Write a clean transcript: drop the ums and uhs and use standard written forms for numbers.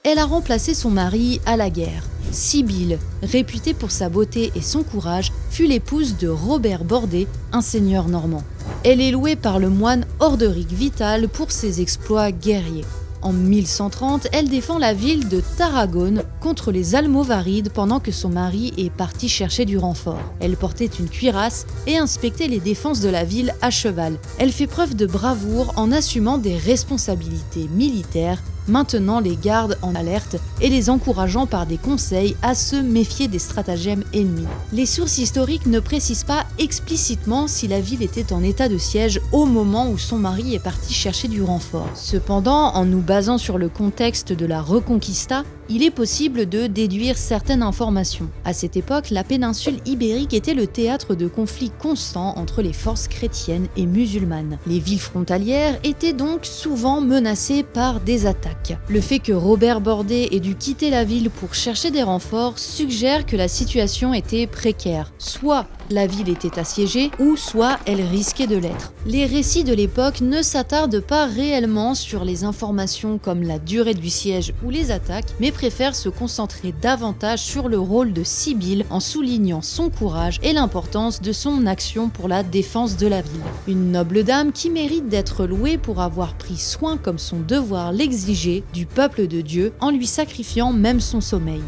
elle a remplacé son mari à la guerre. Sibylle, réputée pour sa beauté et son courage, fut l'épouse de Robert Bordet, un seigneur normand. Elle est louée par le moine Orderic Vital pour ses exploits guerriers. En 1130, elle défend la ville de Tarragone contre les Almovarides pendant que son mari est parti chercher du renfort. Elle portait une cuirasse et inspectait les défenses de la ville à cheval. Elle fait preuve de bravoure en assumant des responsabilités militaires, maintenant les gardes en alerte et les encourageant par des conseils à se méfier des stratagèmes ennemis. Les sources historiques ne précisent pas explicitement si la ville était en état de siège au moment où son mari est parti chercher du renfort. Cependant, en nous basant sur le contexte de la Reconquista, il est possible de déduire certaines informations. À cette époque, la péninsule ibérique était le théâtre de conflits constants entre les forces chrétiennes et musulmanes. Les villes frontalières étaient donc souvent menacées par des attaques. Le fait que Robert Bordet ait dû quitter la ville pour chercher des renforts suggère que la situation était précaire. Soit la ville était assiégée, ou soit elle risquait de l'être. Les récits de l'époque ne s'attardent pas réellement sur les informations comme la durée du siège ou les attaques, mais préfèrent se concentrer davantage sur le rôle de Sibylle en soulignant son courage et l'importance de son action pour la défense de la ville. Une noble dame qui mérite d'être louée pour avoir pris soin comme son devoir l'exigeait du peuple de Dieu en lui sacrifiant même son sommeil.